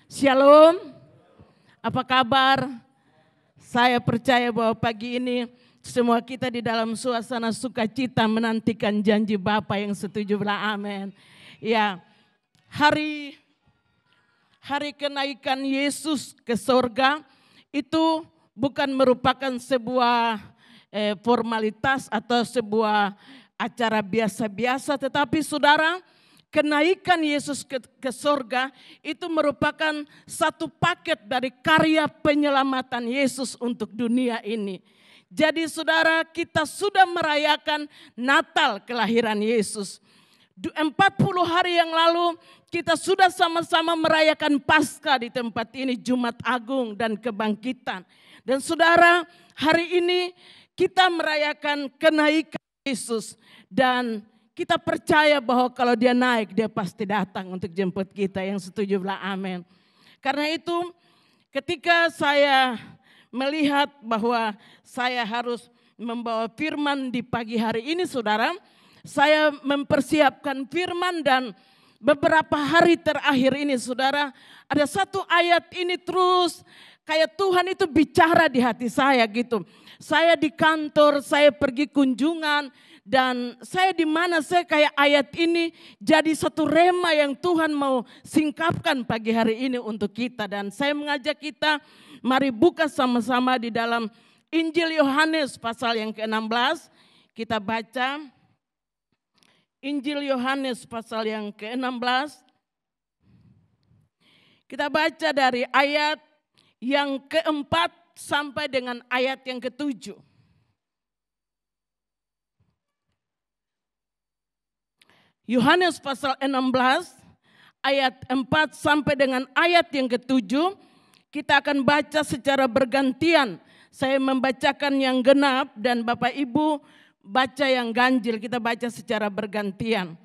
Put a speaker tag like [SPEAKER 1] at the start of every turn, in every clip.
[SPEAKER 1] Shalom, apa kabar? Saya percaya bahwa pagi ini semua kita di dalam suasana sukacita menantikan janji Bapa yang setuju, bilang amin. Ya, hari kenaikan Yesus ke sorga itu bukan merupakan sebuah formalitas atau sebuah acara biasa-biasa, tetapi saudara, kenaikan Yesus ke sorga itu merupakan satu paket dari karya penyelamatan Yesus untuk dunia ini. Jadi saudara, kita sudah merayakan Natal kelahiran Yesus. 40 hari yang lalu kita sudah sama-sama merayakan Paskah di tempat ini, Jumat Agung dan Kebangkitan. Dan saudara, hari ini kita merayakan kenaikan Yesus dan kita percaya bahwa kalau dia naik, dia pasti datang untuk jemput kita. Yang setuju bilang amin. Karena itu ketika saya melihat bahwa saya harus membawa firman di pagi hari ini saudara, saya mempersiapkan firman dan beberapa hari terakhir ini saudara, ada satu ayat ini terus kayak Tuhan itu bicara di hati saya gitu. Saya di kantor, saya pergi kunjungan. Dan saya di mana saya kayak ayat ini jadi satu rema yang Tuhan mau singkapkan pagi hari ini untuk kita. Dan saya mengajak kita, mari buka sama-sama di dalam Injil Yohanes pasal yang ke-16. Kita baca Injil Yohanes pasal yang ke-16. Kita baca dari ayat yang ke-4 sampai dengan ayat yang ke-7. Yohanes pasal 16 ayat 4 sampai dengan ayat yang ke-7 kita akan baca secara bergantian. Saya membacakan yang genap dan Bapak Ibu baca yang ganjil, kita baca secara bergantian.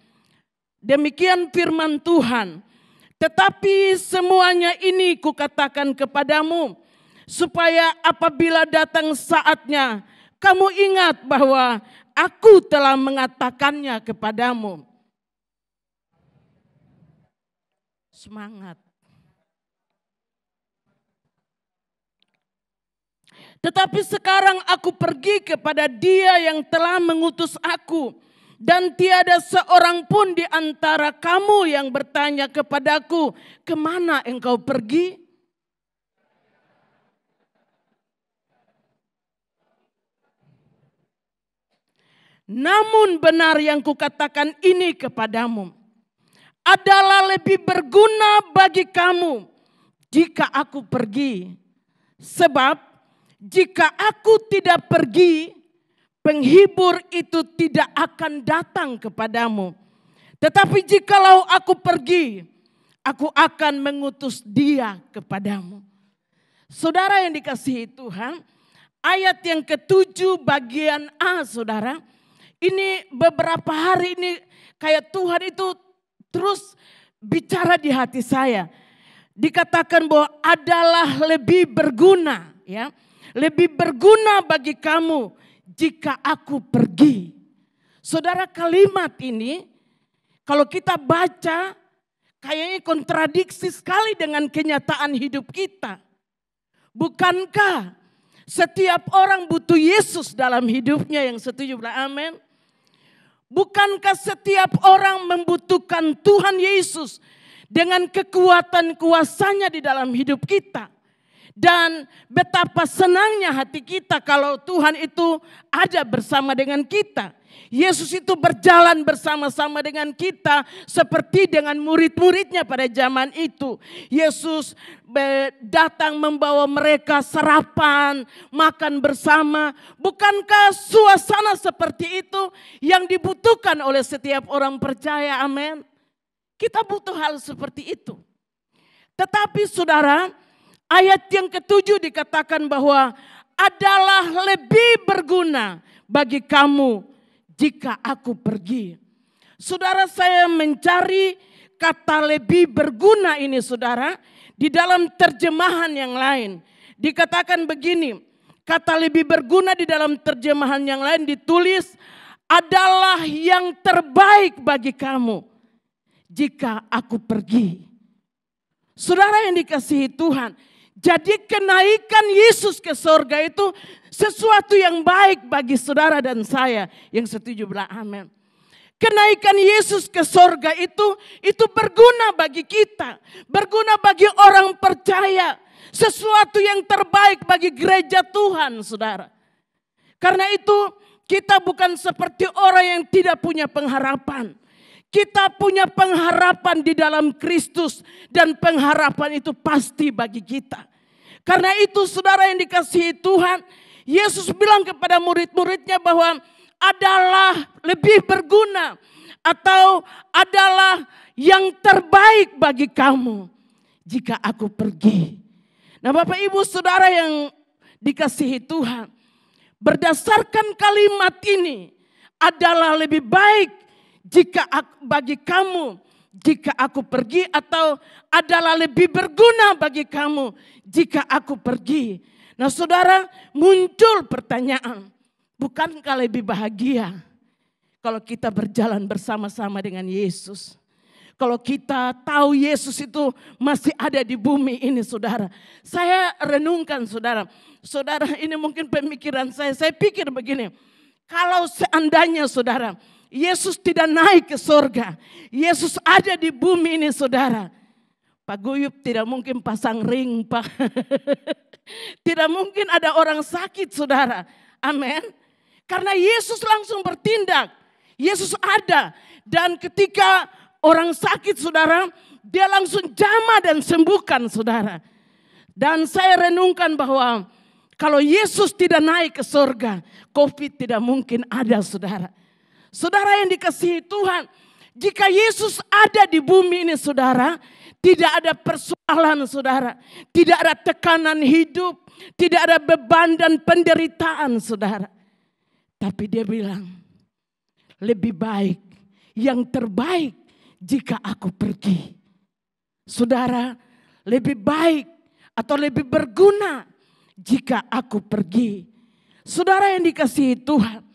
[SPEAKER 1] Demikian firman Tuhan. Tetapi semuanya ini kukatakan kepadamu supaya apabila datang saatnya kamu ingat bahwa aku telah mengatakannya kepadamu. Semangat. Tetapi sekarang aku pergi kepada Dia yang telah mengutus aku, dan tiada seorang pun di antara kamu yang bertanya kepadaku, kemana engkau pergi? Namun benar yang kukatakan ini kepadamu, adalah lebih berguna bagi kamu jika aku pergi. Sebab jika aku tidak pergi, penghibur itu tidak akan datang kepadamu. Tetapi jikalau aku pergi, aku akan mengutus Dia kepadamu. Saudara yang dikasihi Tuhan, ayat yang ke-7 bagian A saudara, ini beberapa hari ini kayak Tuhan itu terus bicara di hati saya. Dikatakan bahwa adalah lebih berguna, ya, lebih berguna bagi kamu jika aku pergi. Saudara, kalimat ini kalau kita baca kayaknya kontradiksi sekali dengan kenyataan hidup kita. Bukankah setiap orang butuh Yesus dalam hidupnya? Yang setuju bilang amin. Bukankah setiap orang membutuhkan Tuhan Yesus dengan kekuatan kuasanya di dalam hidup kita? Dan betapa senangnya hati kita kalau Tuhan itu ada bersama dengan kita. Yesus itu berjalan bersama-sama dengan kita seperti dengan murid-muridnya pada zaman itu. Yesus datang membawa mereka sarapan, makan bersama. Bukankah suasana seperti itu yang dibutuhkan oleh setiap orang percaya? Amin. Kita butuh hal seperti itu. Tetapi saudara, ayat yang ke-7 dikatakan bahwa adalah lebih berguna bagi kamu jika aku pergi. Saudara, saya mencari kata lebih berguna ini saudara di dalam terjemahan yang lain. Dikatakan begini, kata lebih berguna di dalam terjemahan yang lain ditulis adalah yang terbaik bagi kamu jika aku pergi. Saudara yang dikasihi Tuhan, jadi kenaikan Yesus ke sorga itu sesuatu yang baik bagi saudara dan saya. Yang setuju bilang amin. Kenaikan Yesus ke sorga itu berguna bagi kita. Berguna bagi orang percaya. Sesuatu yang terbaik bagi gereja Tuhan, saudara. Karena itu kita bukan seperti orang yang tidak punya pengharapan. Kita punya pengharapan di dalam Kristus dan pengharapan itu pasti bagi kita. Karena itu saudara yang dikasihi Tuhan, Yesus bilang kepada murid-muridnya bahwa adalah lebih berguna atau adalah yang terbaik bagi kamu jika aku pergi. Nah Bapak Ibu Saudara yang dikasihi Tuhan, berdasarkan kalimat ini adalah lebih baik bagi kamu jika aku pergi atau adalah lebih berguna bagi kamu jika aku pergi. Nah saudara, muncul pertanyaan, bukankah lebih bahagia kalau kita berjalan bersama-sama dengan Yesus? Kalau kita tahu Yesus itu masih ada di bumi ini saudara. Saya renungkan saudara. Saudara ini mungkin pemikiran saya pikir begini. Kalau seandainya saudara, Yesus tidak naik ke surga. Yesus ada di bumi ini saudara. Pak Guyup tidak mungkin pasang ring Pak. Tidak mungkin ada orang sakit saudara. Amin. Karena Yesus langsung bertindak. Yesus ada. Dan ketika orang sakit saudara, dia langsung jamah dan sembuhkan saudara. Dan saya renungkan bahwa kalau Yesus tidak naik ke surga, COVID tidak mungkin ada saudara. Saudara yang dikasihi Tuhan, jika Yesus ada di bumi ini saudara, tidak ada persoalan saudara. Tidak ada tekanan hidup, tidak ada beban dan penderitaan saudara. Tapi dia bilang, lebih baik, yang terbaik jika aku pergi. Saudara, lebih baik atau lebih berguna jika aku pergi. Saudara yang dikasihi Tuhan,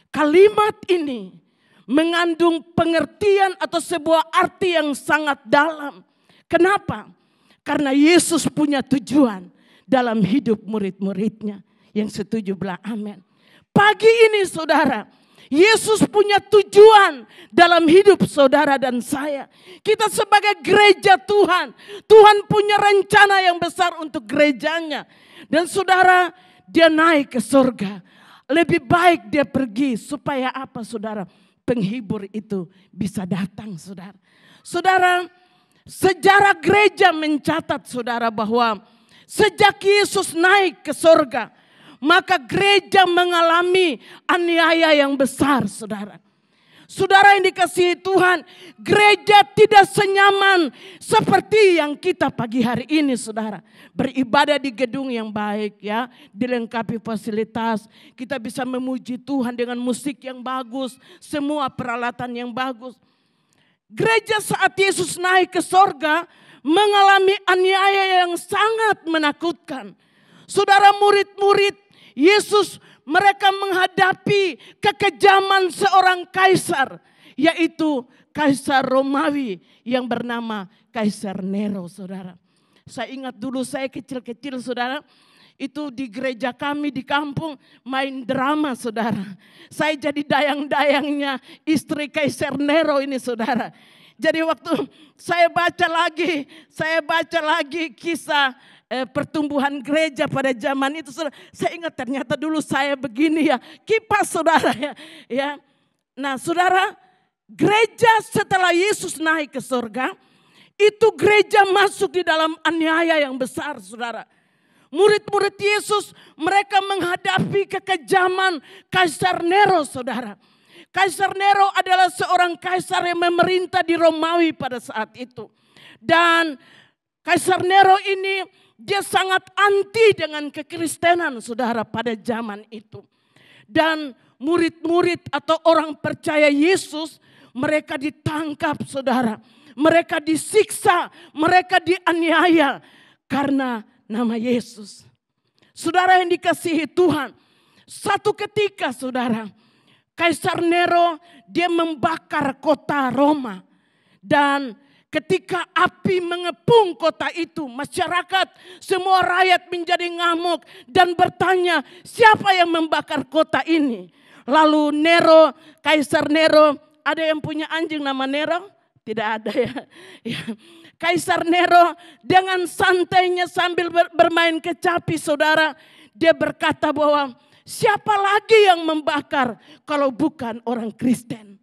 [SPEAKER 1] kalimat ini mengandung pengertian atau sebuah arti yang sangat dalam. Kenapa? Karena Yesus punya tujuan dalam hidup murid-muridnya. Yang setuju bilang amin. Pagi ini saudara, Yesus punya tujuan dalam hidup saudara dan saya. Kita sebagai gereja Tuhan, Tuhan punya rencana yang besar untuk gerejanya. Dan saudara, dia naik ke surga. Lebih baik dia pergi supaya apa saudara? Penghibur itu bisa datang saudara. Saudara, sejarah gereja mencatat saudara bahwa sejak Yesus naik ke surga, maka gereja mengalami aniaya yang besar saudara. Saudara yang dikasihi Tuhan, gereja tidak senyaman seperti yang kita pagi hari ini saudara. Beribadah di gedung yang baik ya, dilengkapi fasilitas. Kita bisa memuji Tuhan dengan musik yang bagus, semua peralatan yang bagus. Gereja saat Yesus naik ke sorga mengalami aniaya yang sangat menakutkan. Saudara, murid-murid Yesus mereka menghadapi kekejaman seorang kaisar, yaitu kaisar Romawi yang bernama Kaisar Nero saudara. Saya ingat dulu saya kecil-kecil saudara, itu di gereja kami di kampung main drama saudara. Saya jadi dayang-dayangnya istri Kaisar Nero ini saudara. Jadi waktu saya baca lagi kisah pertumbuhan gereja pada zaman itu, saudara, saya ingat ternyata dulu saya begini ya, kipas saudara ya. Nah saudara, gereja setelah Yesus naik ke surga, itu gereja masuk di dalam aniaya yang besar saudara. Murid-murid Yesus mereka menghadapi kekejaman Kaisar Nero saudara. Kaisar Nero adalah seorang kaisar yang memerintah di Romawi pada saat itu. Dan Kaisar Nero ini dia sangat anti dengan kekristenan saudara pada zaman itu. Dan murid-murid atau orang percaya Yesus mereka ditangkap saudara. Mereka disiksa, mereka dianiaya karena nama Yesus. Saudara yang dikasihi Tuhan, satu ketika saudara, Kaisar Nero dia membakar kota Roma. Dan ketika api mengepung kota itu, masyarakat, semua rakyat menjadi ngamuk dan bertanya, siapa yang membakar kota ini? Lalu Nero, Kaisar Nero, ada yang punya anjing nama Nero? Tidak ada ya. Kaisar Nero dengan santainya sambil bermain kecapi, saudara, dia berkata bahwa siapa lagi yang membakar kalau bukan orang Kristen?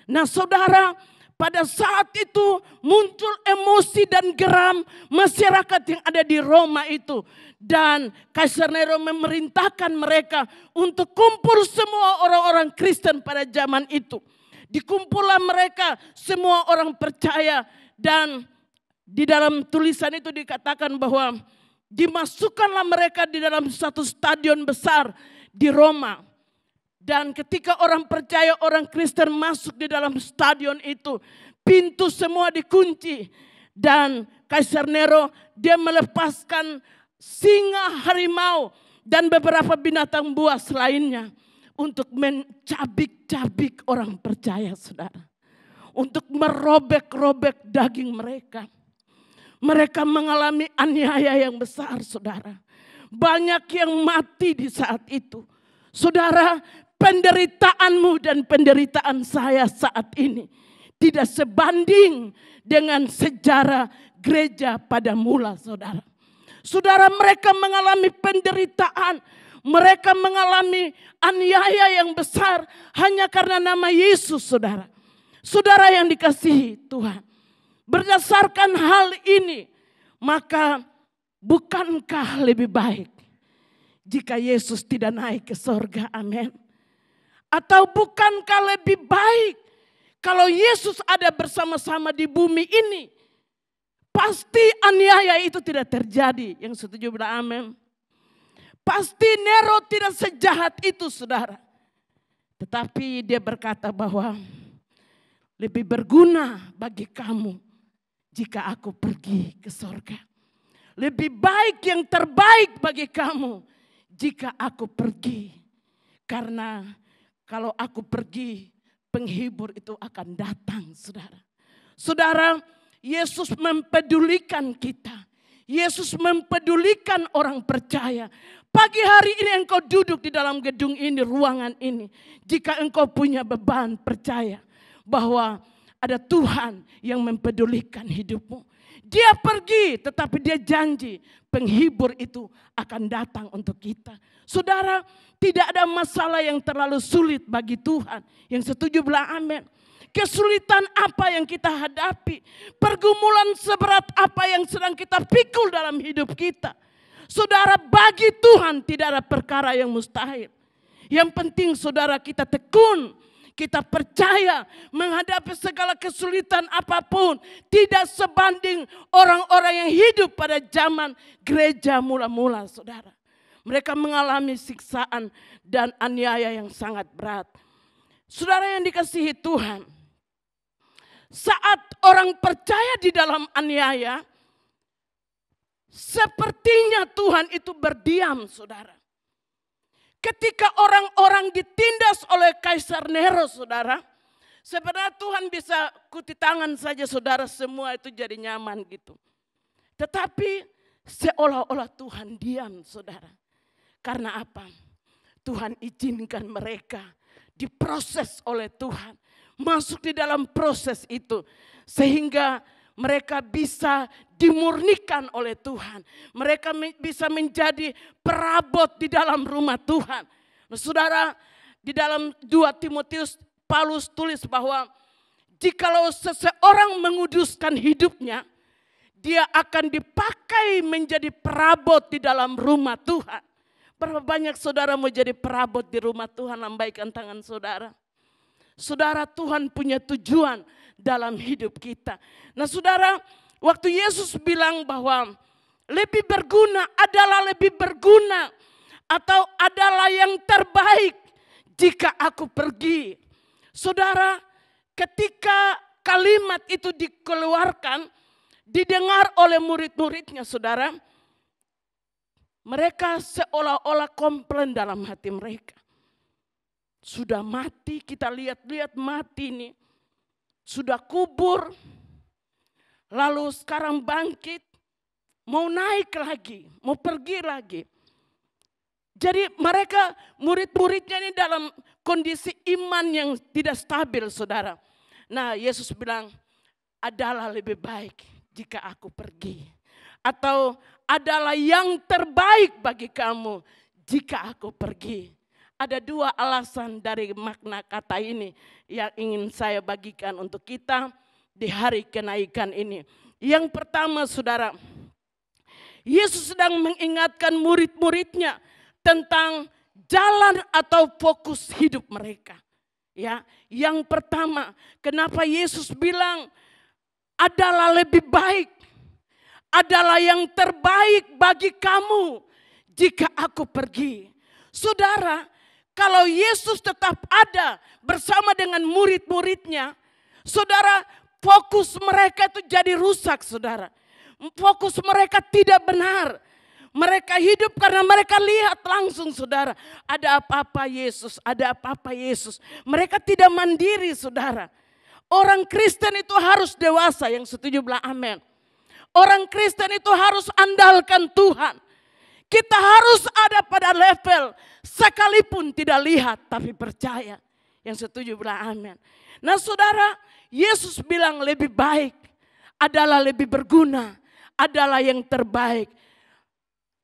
[SPEAKER 1] Nah saudara, pada saat itu muncul emosi dan geram masyarakat yang ada di Roma itu. Dan Kaisar Nero memerintahkan mereka untuk kumpul semua orang-orang Kristen pada zaman itu. Dikumpullah mereka semua orang percaya. Dan di dalam tulisan itu dikatakan bahwa dimasukkanlah mereka di dalam satu stadion besar di Roma. Dan ketika orang percaya, orang Kristen masuk di dalam stadion itu, pintu semua dikunci. Dan Kaisar Nero dia melepaskan singa, harimau, dan beberapa binatang buas lainnya untuk mencabik-cabik orang percaya, saudara. Untuk merobek-robek daging mereka. Mereka mengalami aniaya yang besar, saudara. Banyak yang mati di saat itu. Saudara, penderitaanmu dan penderitaan saya saat ini tidak sebanding dengan sejarah gereja pada mula, saudara. Saudara, mereka mengalami penderitaan, mereka mengalami aniaya yang besar hanya karena nama Yesus, saudara. Saudara yang dikasihi Tuhan, berdasarkan hal ini, maka bukankah lebih baik jika Yesus tidak naik ke sorga? Amin. Atau bukankah lebih baik kalau Yesus ada bersama-sama di bumi ini? Pasti aniaya itu tidak terjadi. Yang setuju bilang amin. Pasti Nero tidak sejahat itu, saudara. Tetapi dia berkata bahwa lebih berguna bagi kamu jika aku pergi ke sorga. Lebih baik, yang terbaik bagi kamu jika aku pergi. Karena kalau aku pergi, penghibur itu akan datang, saudara. Saudara, Yesus mempedulikan kita. Yesus mempedulikan orang percaya. Pagi hari ini engkau duduk di dalam gedung ini, ruangan ini. Jika engkau punya beban, percaya bahwa ada Tuhan yang mempedulikan hidupmu. Dia pergi, tetapi dia janji penghibur itu akan datang untuk kita. Saudara, tidak ada masalah yang terlalu sulit bagi Tuhan. Yang setuju bilang amin. Kesulitan apa yang kita hadapi, pergumulan seberat apa yang sedang kita pikul dalam hidup kita. Saudara, bagi Tuhan tidak ada perkara yang mustahil. Yang penting saudara kita tekun. Kita percaya menghadapi segala kesulitan apapun. Tidak sebanding orang-orang yang hidup pada zaman gereja mula-mula, saudara. Mereka mengalami siksaan dan aniaya yang sangat berat. Saudara yang dikasihi Tuhan, saat orang percaya di dalam aniaya, sepertinya Tuhan itu berdiam, saudara. Ketika orang-orang ditindas oleh Kaisar Nero, saudara, sebenarnya Tuhan bisa kuti tangan saja, saudara, semua itu jadi nyaman gitu. Tetapi seolah-olah Tuhan diam, saudara. Karena apa? Tuhan izinkan mereka diproses oleh Tuhan. Masuk di dalam proses itu. Sehingga mereka bisa dimurnikan oleh Tuhan. Mereka bisa menjadi perabot di dalam rumah Tuhan. Nah, saudara, di dalam 2 Timotius, Paulus tulis bahwa jikalau seseorang menguduskan hidupnya, dia akan dipakai menjadi perabot di dalam rumah Tuhan. Berapa banyak saudara mau jadi perabot di rumah Tuhan? Lambaikan tangan saudara. Saudara, Tuhan punya tujuan dalam hidup kita. Nah saudara, waktu Yesus bilang bahwa lebih berguna adalah lebih berguna atau adalah yang terbaik jika aku pergi. Saudara, ketika kalimat itu dikeluarkan, didengar oleh murid-muridnya, saudara, mereka seolah-olah komplain dalam hati mereka. Sudah mati, kita lihat-lihat mati nih. Sudah kubur. lalu sekarang bangkit, mau naik lagi, mau pergi lagi. Jadi mereka murid-muridnya ini dalam kondisi iman yang tidak stabil, saudara. Nah, Yesus bilang, adalah lebih baik jika aku pergi. Atau adalah yang terbaik bagi kamu jika aku pergi. Ada dua alasan dari makna kata ini yang ingin saya bagikan untuk kita di hari kenaikan ini. Yang pertama, saudara, Yesus sedang mengingatkan murid-muridnya tentang jalan atau fokus hidup mereka. Ya, yang pertama, kenapa Yesus bilang adalah lebih baik, adalah yang terbaik bagi kamu jika aku pergi. Saudara, kalau Yesus tetap ada bersama dengan murid-muridnya, saudara, fokus mereka itu jadi rusak, saudara. Fokus mereka tidak benar. Mereka hidup karena mereka lihat langsung, saudara. Ada apa-apa Yesus, ada apa-apa Yesus. Mereka tidak mandiri, saudara. Orang Kristen itu harus dewasa, yang setuju bilang amin. Orang Kristen itu harus andalkan Tuhan. Kita harus ada pada level sekalipun tidak lihat tapi percaya. Yang setuju bilang amin. Nah, saudara, Yesus bilang lebih baik, adalah lebih berguna, adalah yang terbaik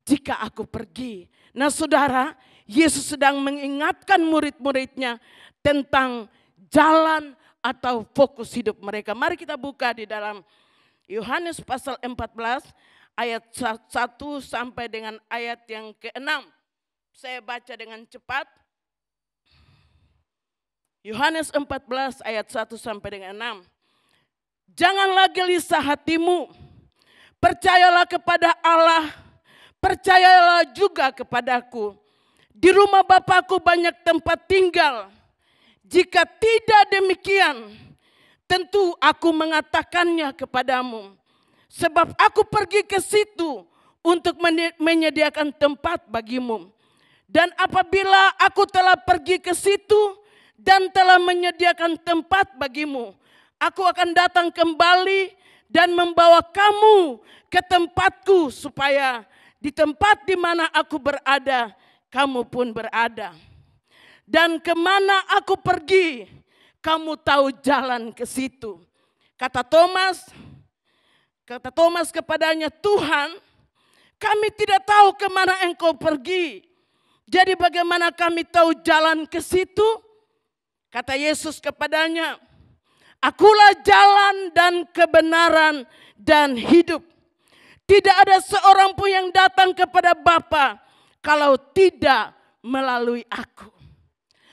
[SPEAKER 1] jika aku pergi. Nah, saudara, Yesus sedang mengingatkan murid-muridnya tentang jalan atau fokus hidup mereka. Mari kita buka di dalam Yohanes pasal 14 ayat 1 sampai dengan ayat yang ke-6. Saya baca dengan cepat. Yohanes 14 ayat 1 sampai dengan 6. Janganlah gelisah hatimu, percayalah kepada Allah, percayalah juga kepadaku. Di rumah Bapakku banyak tempat tinggal. Jika tidak demikian, tentu aku mengatakannya kepadamu. Sebab aku pergi ke situ untuk menyediakan tempat bagimu. Dan apabila aku telah pergi ke situ dan telah menyediakan tempat bagimu, aku akan datang kembali dan membawa kamu ke tempatku, supaya di tempat di mana aku berada, kamu pun berada. Dan kemana aku pergi, kamu tahu jalan ke situ. Kata Thomas kepadanya, Tuhan, kami tidak tahu kemana engkau pergi. Jadi bagaimana kami tahu jalan ke situ? Kata Yesus kepadanya, akulah jalan dan kebenaran dan hidup. Tidak ada seorang pun yang datang kepada Bapa kalau tidak melalui aku.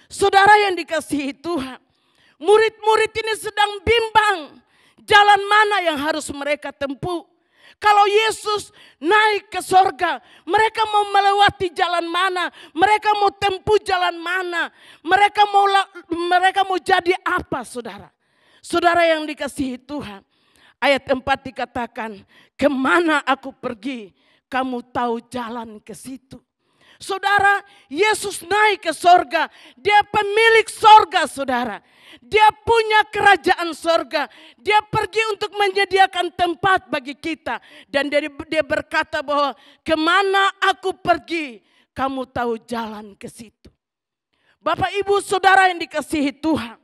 [SPEAKER 1] Saudara yang dikasihi Tuhan, murid-murid ini sedang bimbang jalan mana yang harus mereka tempuh. Kalau Yesus naik ke sorga, mereka mau melewati jalan mana? Mereka mau tempuh jalan mana? Mereka mau jadi apa, saudara? Saudara yang dikasihi Tuhan, ayat 4 dikatakan, kemana aku pergi, kamu tahu jalan ke situ. Saudara, Yesus naik ke sorga. Dia pemilik sorga, saudara. Dia punya kerajaan sorga. Dia pergi untuk menyediakan tempat bagi kita. Dan dia berkata bahwa kemana aku pergi, kamu tahu jalan ke situ. Bapak, Ibu, Saudara yang dikasihi Tuhan,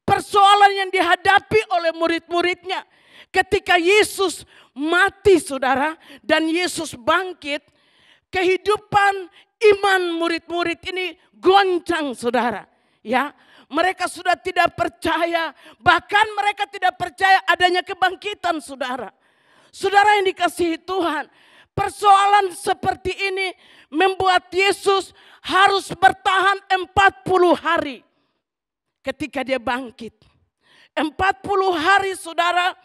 [SPEAKER 1] persoalan yang dihadapi oleh murid-muridnya ketika Yesus mati, saudara, dan Yesus bangkit, kehidupan iman murid-murid ini goncang, saudara. Ya, mereka sudah tidak percaya, bahkan mereka tidak percaya adanya kebangkitan, saudara. Saudara yang dikasihi Tuhan, persoalan seperti ini membuat Yesus harus bertahan 40 hari ketika dia bangkit. 40 hari, saudara.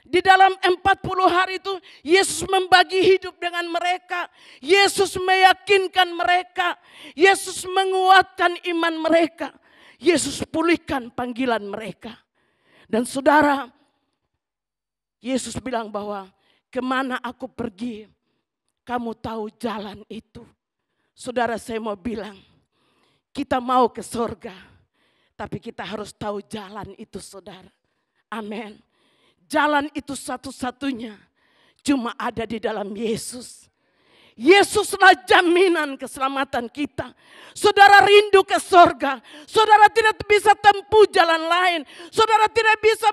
[SPEAKER 1] Di dalam 40 hari itu Yesus membagi hidup dengan mereka. Yesus meyakinkan mereka. Yesus menguatkan iman mereka. Yesus pulihkan panggilan mereka. Dan saudara, Yesus bilang bahwa kemana aku pergi, kamu tahu jalan itu. Saudara, saya mau bilang, kita mau ke surga, tapi kita harus tahu jalan itu, saudara. Amin. Jalan itu satu-satunya cuma ada di dalam Yesus. Yesuslah jaminan keselamatan kita. Saudara rindu ke sorga. Saudara tidak bisa tempuh jalan lain. Saudara tidak bisa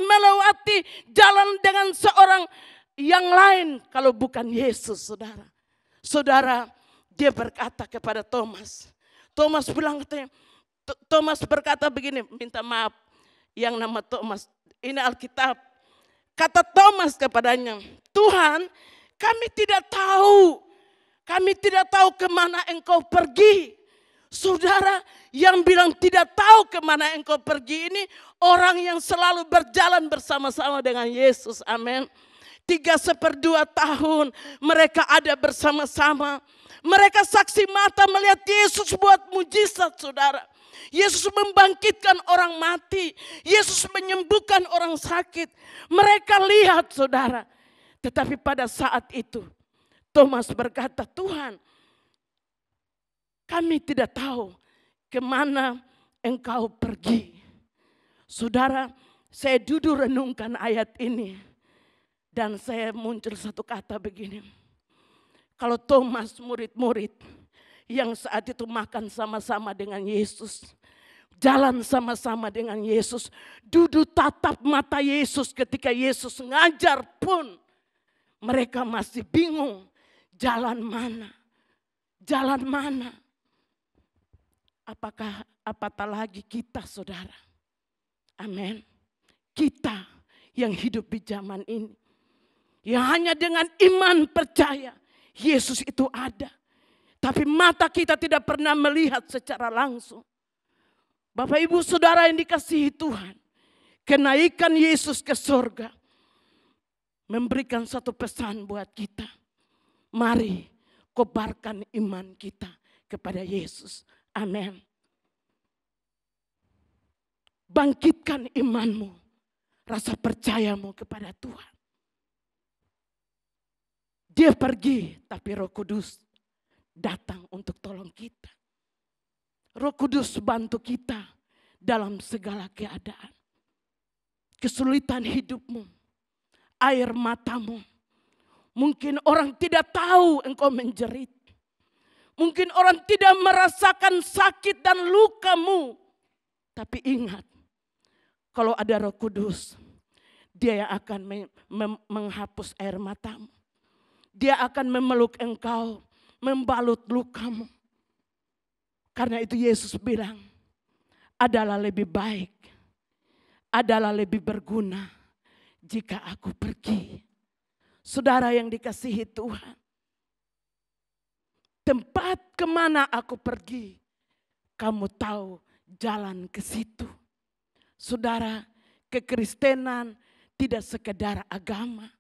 [SPEAKER 1] melewati jalan dengan seorang yang lain kalau bukan Yesus, saudara. Saudara, dia berkata kepada Thomas. Thomas berkata begini, minta maaf yang nama Thomas. Ini Alkitab. Kata Thomas kepadanya, Tuhan, kami tidak tahu. Kami tidak tahu kemana engkau pergi. Saudara yang bilang tidak tahu kemana engkau pergi ini orang yang selalu berjalan bersama-sama dengan Yesus. Amin. 3/2 tahun mereka ada bersama-sama. Mereka saksi mata melihat Yesus buat mujizat, saudara. Yesus membangkitkan orang mati. Yesus menyembuhkan orang sakit. Mereka lihat, saudara. Tetapi pada saat itu Thomas berkata, Tuhan, kami tidak tahu kemana engkau pergi. Saudara, saya duduk renungkan ayat ini. Dan saya muncul satu kata begini. Kalau Thomas murid-murid yang saat itu makan sama-sama dengan Yesus. Jalan sama-sama dengan Yesus. Duduk tatap mata Yesus ketika Yesus ngajar pun. Mereka masih bingung. Jalan mana? Jalan mana? Apatah lagi kita, saudara. Amin. Kita yang hidup di zaman ini. Yang hanya dengan iman percaya Yesus itu ada. Tapi mata kita tidak pernah melihat secara langsung. Bapak ibu saudara yang dikasihi Tuhan. Kenaikan Yesus ke surga. Memberikan satu pesan buat kita. Mari kobarkan iman kita kepada Yesus. Amin. Bangkitkan imanmu. Rasa percayamu kepada Tuhan. Dia pergi tapi Roh Kudus datang untuk tolong kita. Roh Kudus bantu kita dalam segala keadaan. Kesulitan hidupmu. Air matamu. Mungkin orang tidak tahu engkau menjerit. Mungkin orang tidak merasakan sakit dan lukamu. Tapi ingat, kalau ada Roh Kudus, dia yang akan menghapus air matamu. Dia akan memeluk engkau, membalut lukamu. Karena itu Yesus bilang, adalah lebih baik, adalah lebih berguna jika aku pergi. Saudara yang dikasihi Tuhan. Tempat kemana aku pergi, kamu tahu jalan ke situ. Saudara, kekristenan tidak sekedar agama.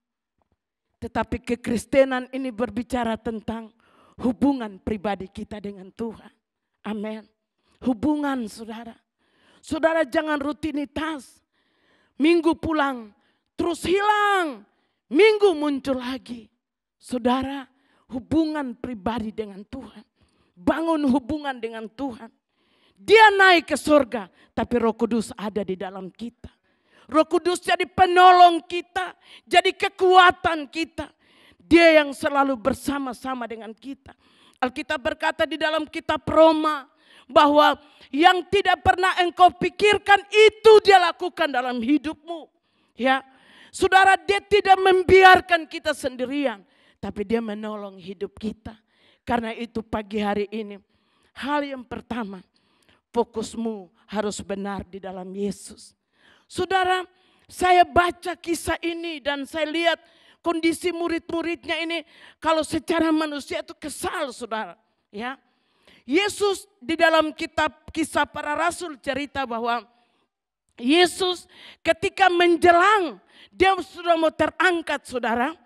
[SPEAKER 1] Tetapi kekristenan ini berbicara tentang hubungan pribadi kita dengan Tuhan. Amin. Hubungan, saudara. Saudara jangan rutinitas. Minggu pulang, terus hilang. Minggu muncul lagi. Saudara, hubungan pribadi dengan Tuhan. Bangun hubungan dengan Tuhan. Dia naik ke surga, tapi Roh Kudus ada di dalam kita. Roh Kudus jadi penolong kita, jadi kekuatan kita. Dia yang selalu bersama-sama dengan kita. Alkitab berkata di dalam kitab Roma bahwa yang tidak pernah engkau pikirkan itu dia lakukan dalam hidupmu. Ya, saudara, dia tidak membiarkan kita sendirian, tapi dia menolong hidup kita. Karena itu pagi hari ini, hal yang pertama, fokusmu harus benar di dalam Yesus. Saudara, saya baca kisah ini dan saya lihat kondisi murid-muridnya ini, kalau secara manusia itu kesal, saudara. Ya, Yesus di dalam kitab Kisah Para Rasul cerita bahwa Yesus ketika menjelang dia sudah mau terangkat, saudara,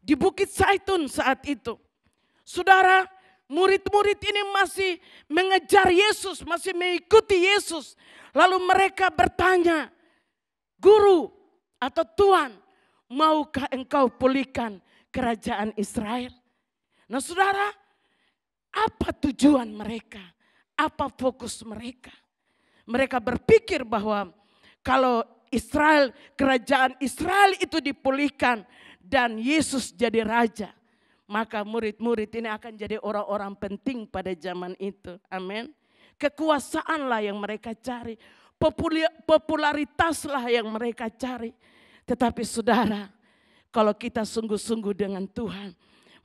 [SPEAKER 1] di Bukit Zaitun saat itu. Saudara, murid-murid ini masih mengejar Yesus, masih mengikuti Yesus. Lalu mereka bertanya, Guru atau Tuhan, maukah engkau pulihkan kerajaan Israel? Nah saudara, apa tujuan mereka? Apa fokus mereka? Mereka berpikir bahwa kalau Israel, kerajaan Israel itu dipulihkan dan Yesus jadi raja, maka murid-murid ini akan jadi orang-orang penting pada zaman itu. Amin. Kekuasaanlah yang mereka cari, popularitaslah yang mereka cari. Tetapi saudara, kalau kita sungguh-sungguh dengan Tuhan,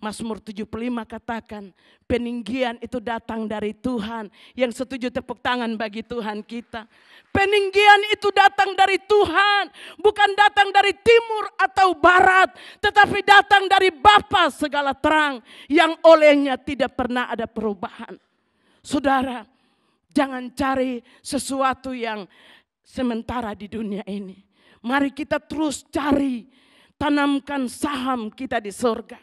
[SPEAKER 1] Mazmur 75 katakan, peninggian itu datang dari Tuhan. Yang setuju tepuk tangan bagi Tuhan kita. Peninggian itu datang dari Tuhan, bukan datang dari timur atau barat, tetapi datang dari Bapa segala terang, yang olehnya tidak pernah ada perubahan. Saudara, jangan cari sesuatu yang sementara di dunia ini. Mari kita terus cari, tanamkan saham kita di surga.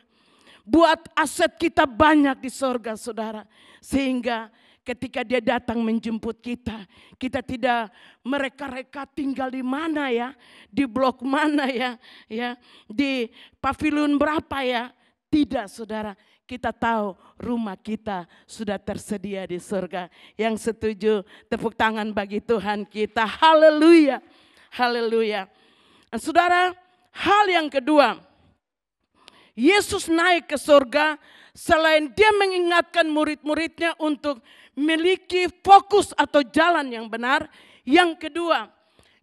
[SPEAKER 1] Buat aset kita banyak di surga, saudara. Sehingga ketika dia datang menjemput kita, kita tidak mereka-reka tinggal di mana ya, di blok mana ya, di pavilion berapa ya. Tidak, saudara. Kita tahu rumah kita sudah tersedia di surga. Yang setuju tepuk tangan bagi Tuhan kita. Haleluya. Haleluya. Saudara, hal yang kedua, Yesus naik ke surga selain dia mengingatkan murid-muridnya untuk memiliki fokus atau jalan yang benar. Yang kedua,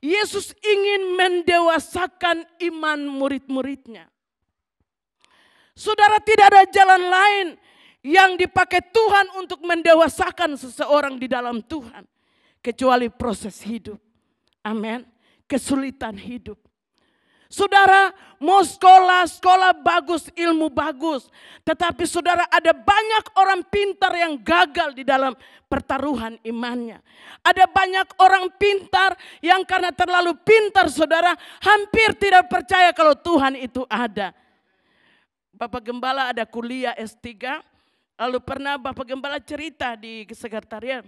[SPEAKER 1] Yesus ingin mendewasakan iman murid-muridnya. Saudara, tidak ada jalan lain yang dipakai Tuhan untuk mendewasakan seseorang di dalam Tuhan, kecuali proses hidup. Amin. Kesulitan hidup. Saudara, mau sekolah bagus, ilmu bagus. Tetapi saudara, ada banyak orang pintar yang gagal di dalam pertaruhan imannya. Ada banyak orang pintar yang karena terlalu pintar, saudara, hampir tidak percaya kalau Tuhan itu ada. Bapak Gembala ada kuliah S3, lalu pernah Bapak Gembala cerita di sekretariat.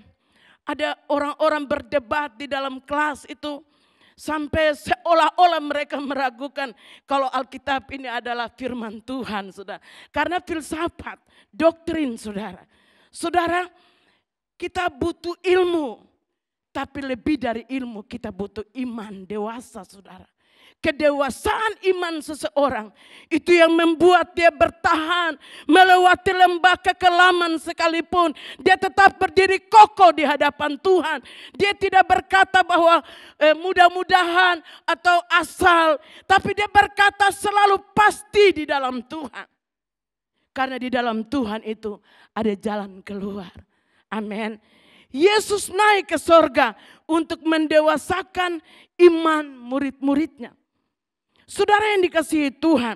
[SPEAKER 1] Ada orang-orang berdebat di dalam kelas itu. Sampai seolah-olah mereka meragukan kalau Alkitab ini adalah firman Tuhan, saudara. Karena filsafat, doktrin, saudara. Saudara, kita butuh ilmu. Tapi lebih dari ilmu, kita butuh iman dewasa, saudara. Kedewasaan iman seseorang itu yang membuat dia bertahan melewati lembah kekelaman sekalipun. Dia tetap berdiri kokoh di hadapan Tuhan. Dia tidak berkata bahwa mudah-mudahan atau asal. Tapi dia berkata selalu pasti di dalam Tuhan. Karena di dalam Tuhan itu ada jalan keluar. Amin. Yesus naik ke surga untuk mendewasakan iman murid-muridnya. Saudara yang dikasihi Tuhan,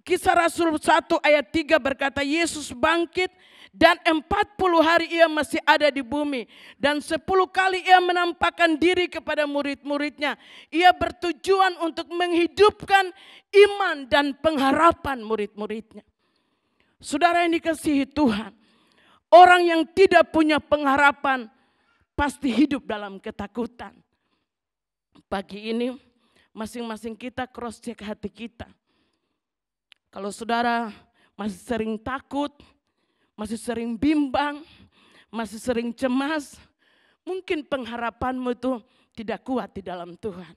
[SPEAKER 1] Kisah Rasul 1 ayat 3 berkata, Yesus bangkit dan 40 hari ia masih ada di bumi. Dan 10 kali ia menampakkan diri kepada murid-muridnya. Ia bertujuan untuk menghidupkan iman dan pengharapan murid-muridnya. Saudara yang dikasihi Tuhan, orang yang tidak punya pengharapan pasti hidup dalam ketakutan. Pagi ini masing-masing kita cross check hati kita. Kalau saudara masih sering takut, masih sering bimbang, masih sering cemas, mungkin pengharapanmu itu tidak kuat di dalam Tuhan.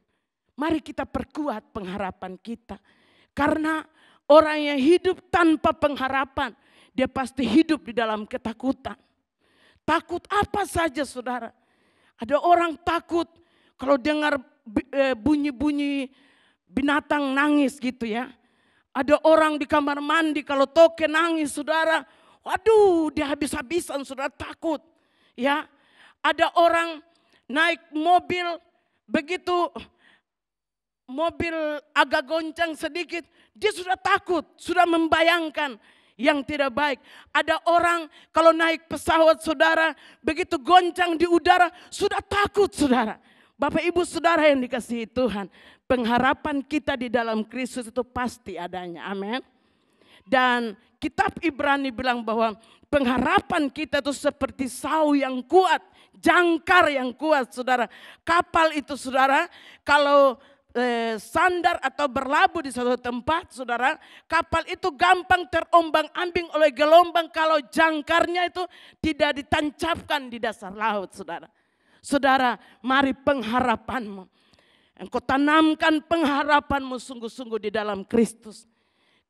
[SPEAKER 1] Mari kita perkuat pengharapan kita. Karena orang yang hidup tanpa pengharapan, dia pasti hidup di dalam ketakutan. Takut apa saja, saudara. Ada orang takut kalau dengar bunyi-bunyi binatang nangis gitu ya. Ada orang di kamar mandi kalau toke nangis, saudara. Waduh, dia habis-habisan, saudara, takut. Ya, ada orang naik mobil, begitu mobil agak goncang sedikit, dia sudah takut, sudah membayangkan yang tidak baik. Ada orang kalau naik pesawat, saudara, begitu goncang di udara, sudah takut, saudara. Bapak Ibu Saudara yang dikasihi Tuhan, pengharapan kita di dalam Kristus itu pasti adanya. Amin. Dan kitab Ibrani bilang bahwa pengharapan kita itu seperti sau yang kuat, jangkar yang kuat, saudara. Kapal itu, saudara, kalau sandar atau berlabuh di suatu tempat, saudara, kapal itu gampang terombang-ambing oleh gelombang kalau jangkarnya itu tidak ditancapkan di dasar laut, saudara. Saudara, mari pengharapanmu. Engkau tanamkan pengharapanmu sungguh-sungguh di dalam Kristus.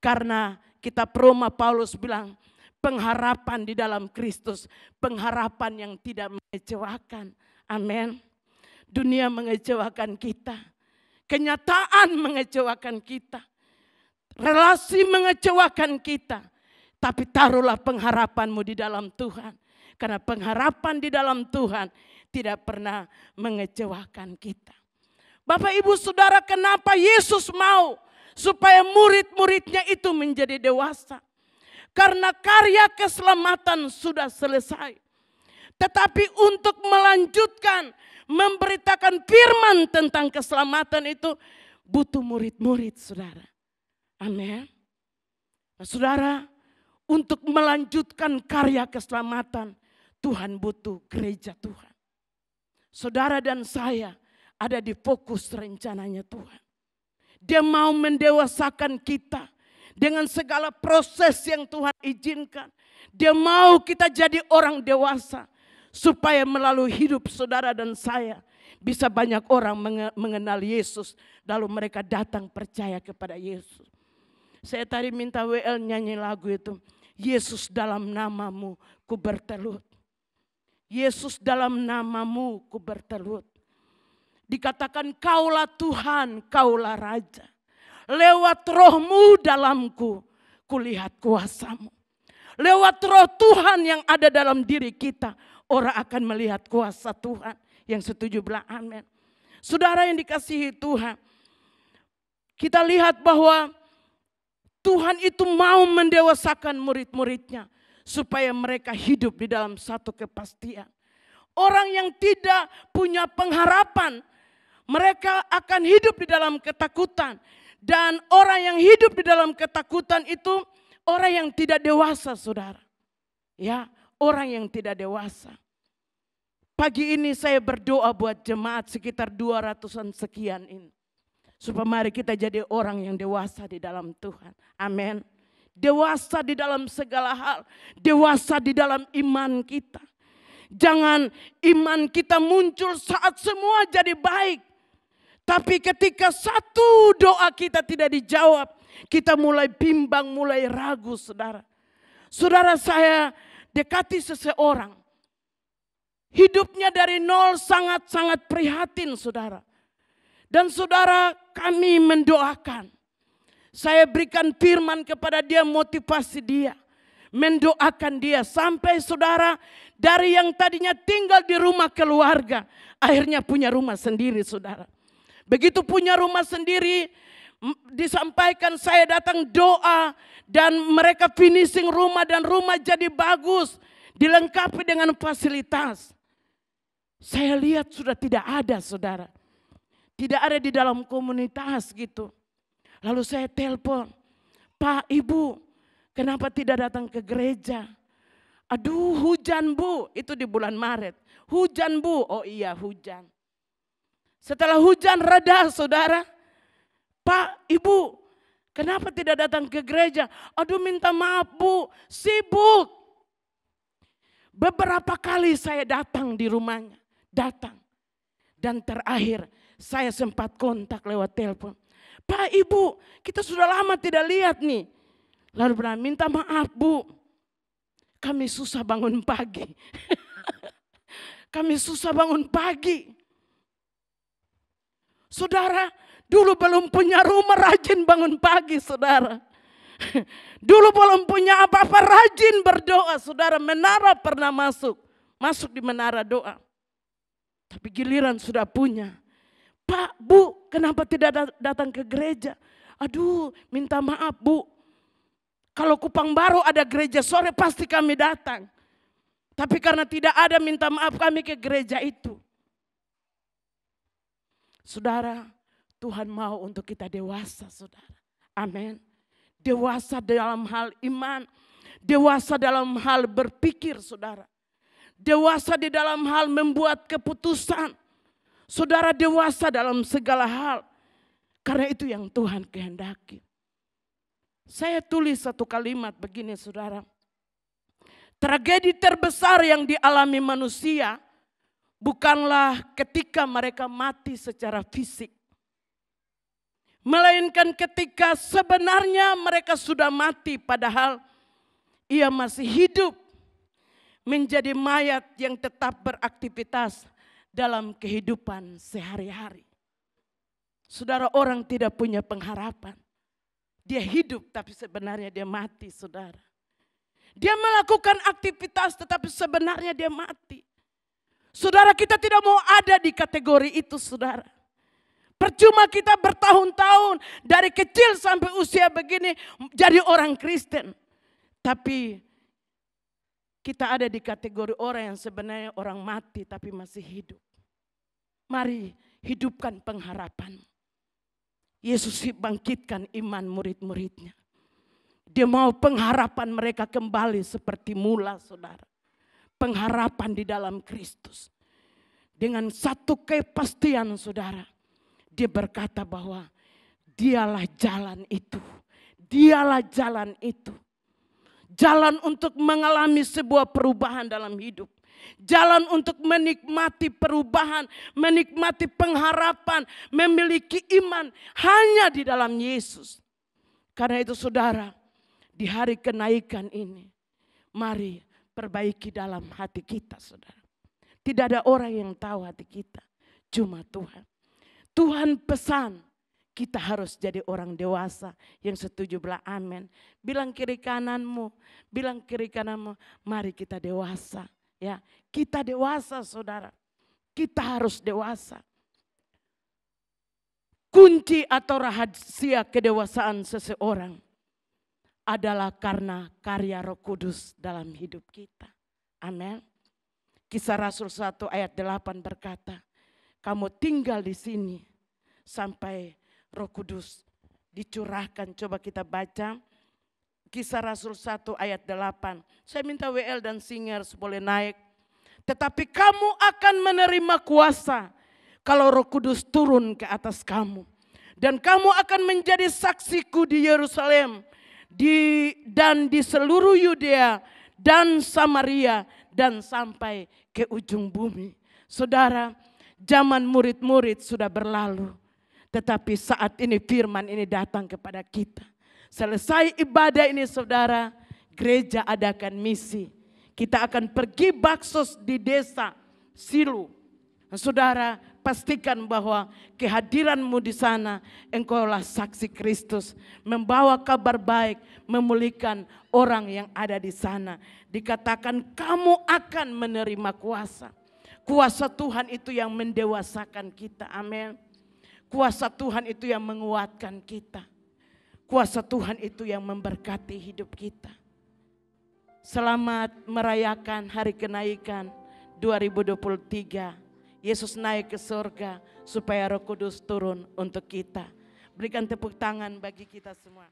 [SPEAKER 1] Karena kitab Roma Paulus bilang, pengharapan di dalam Kristus, pengharapan yang tidak mengecewakan. Amin. Dunia mengecewakan kita, kenyataan mengecewakan kita, relasi mengecewakan kita. Tapi taruhlah pengharapanmu di dalam Tuhan. Karena pengharapan di dalam Tuhan tidak pernah mengecewakan kita. Bapak Ibu Saudara, kenapa Yesus mau supaya murid-muridnya itu menjadi dewasa? Karena karya keselamatan sudah selesai. Tetapi untuk melanjutkan, memberitakan firman tentang keselamatan itu butuh murid-murid, saudara. Amin. Nah, saudara, untuk melanjutkan karya keselamatan, Tuhan butuh gereja Tuhan. Saudara dan saya ada di fokus rencananya Tuhan. Dia mau mendewasakan kita dengan segala proses yang Tuhan izinkan. Dia mau kita jadi orang dewasa. Supaya melalui hidup saudara dan saya bisa banyak orang mengenal Yesus. Lalu mereka datang percaya kepada Yesus. Saya tadi minta WL nyanyi lagu itu. Yesus dalam namamu ku bertelut. Yesus dalam namamu ku bertelut. Dikatakan kaulah Tuhan, kaulah Raja. Lewat rohmu dalamku, kulihat kuasamu. Lewat roh Tuhan yang ada dalam diri kita, orang akan melihat kuasa Tuhan. Yang setuju bilang amin. Saudara yang dikasihi Tuhan, kita lihat bahwa Tuhan itu mau mendewasakan murid-muridnya supaya mereka hidup di dalam satu kepastian. Orang yang tidak punya pengharapan, mereka akan hidup di dalam ketakutan. Dan orang yang hidup di dalam ketakutan itu orang yang tidak dewasa, saudara. Ya, orang yang tidak dewasa. Pagi ini saya berdoa buat jemaat sekitar 200-an sekian ini. Supaya mari kita jadi orang yang dewasa di dalam Tuhan. Amin. Dewasa di dalam segala hal. Dewasa di dalam iman kita. Jangan iman kita muncul saat semua jadi baik. Tapi ketika satu doa kita tidak dijawab, kita mulai bimbang, mulai ragu, saudara. Saudara, saya dekati seseorang. Hidupnya dari nol sangat-sangat prihatin, saudara. Dan saudara, kami mendoakan. Saya berikan firman kepada dia, motivasi dia. Mendoakan dia sampai saudara dari yang tadinya tinggal di rumah keluarga, akhirnya punya rumah sendiri, saudara. Begitu punya rumah sendiri, disampaikan saya datang doa dan mereka finishing rumah dan rumah jadi bagus, dilengkapi dengan fasilitas. Saya lihat sudah tidak ada, saudara. Tidak ada di dalam komunitas gitu. Lalu saya telepon, Pak, Ibu, kenapa tidak datang ke gereja? Aduh, hujan Bu, itu di bulan Maret. Hujan Bu, oh iya hujan. Setelah hujan reda, saudara. Pak, Ibu, kenapa tidak datang ke gereja? Aduh, minta maaf Bu, sibuk. Beberapa kali saya datang di rumahnya. Datang. Dan terakhir saya sempat kontak lewat telepon. Pak, Ibu, kita sudah lama tidak lihat nih. Lalu bilang, minta maaf Bu. Kami susah bangun pagi. Kami susah bangun pagi. Saudara, dulu belum punya rumah, rajin bangun pagi, saudara. Dulu belum punya apa-apa, rajin berdoa, saudara. Menara pernah masuk di menara doa. Tapi giliran sudah punya. Pak, Bu, kenapa tidak datang ke gereja? Aduh, minta maaf Bu. Kalau Kupang Baru ada gereja sore pasti kami datang. Tapi karena tidak ada, minta maaf kami ke gereja itu. Saudara, Tuhan mau untuk kita dewasa, saudara. Amin. Dewasa dalam hal iman. Dewasa dalam hal berpikir, saudara. Dewasa di dalam hal membuat keputusan. Saudara, dewasa dalam segala hal. Karena itu yang Tuhan kehendaki. Saya tulis satu kalimat begini, saudara. Tragedi terbesar yang dialami manusia bukanlah ketika mereka mati secara fisik. Melainkan ketika sebenarnya mereka sudah mati padahal ia masih hidup. Menjadi mayat yang tetap beraktivitas dalam kehidupan sehari-hari. Saudara, orang tidak punya pengharapan. Dia hidup tapi sebenarnya dia mati, saudara. Dia melakukan aktivitas tetapi sebenarnya dia mati. Saudara, kita tidak mau ada di kategori itu, saudara. Percuma kita bertahun-tahun dari kecil sampai usia begini jadi orang Kristen. Tapi kita ada di kategori orang yang sebenarnya orang mati tapi masih hidup. Mari hidupkan pengharapan. Yesus bangkitkan iman murid-muridnya. Dia mau pengharapan mereka kembali seperti mula, saudara. Pengharapan di dalam Kristus. Dengan satu kepastian, saudara. Dia berkata bahwa dialah jalan itu. Dialah jalan itu. Jalan untuk mengalami sebuah perubahan dalam hidup. Jalan untuk menikmati perubahan, menikmati pengharapan, memiliki iman hanya di dalam Yesus. Karena itu saudara, di hari kenaikan ini, mari perbaiki dalam hati kita, saudara. Tidak ada orang yang tahu hati kita, cuma Tuhan. Tuhan pesan kita harus jadi orang dewasa. Yang setuju bilang amin. Bilang kiri kananmu, mari kita dewasa. Ya, kita dewasa, saudara. Kita harus dewasa. Kunci atau rahasia kedewasaan seseorang adalah karena karya Roh Kudus dalam hidup kita. Amin. Kisah Rasul 1 ayat 8 berkata, kamu tinggal di sini sampai Roh Kudus dicurahkan. Coba kita baca Kisah Rasul 1 ayat 8. Saya minta WL dan Singers boleh naik. Tetapi kamu akan menerima kuasa kalau Roh Kudus turun ke atas kamu. Dan kamu akan menjadi saksiku di Yerusalem dan di seluruh Yudea dan Samaria dan sampai ke ujung bumi. Saudara, zaman murid-murid sudah berlalu. Tetapi saat ini firman ini datang kepada kita. Selesai ibadah ini saudara, gereja adakan misi. Kita akan pergi baksos di desa Silu. Saudara, pastikan bahwa kehadiranmu di sana, engkaulah saksi Kristus. Membawa kabar baik, memulihkan orang yang ada di sana. Dikatakan kamu akan menerima kuasa. Kuasa Tuhan itu yang mendewasakan kita, amin. Kuasa Tuhan itu yang menguatkan kita. Kuasa Tuhan itu yang memberkati hidup kita. Selamat merayakan hari kenaikan 2023. Yesus naik ke surga supaya Roh Kudus turun untuk kita. Berikan tepuk tangan bagi kita semua.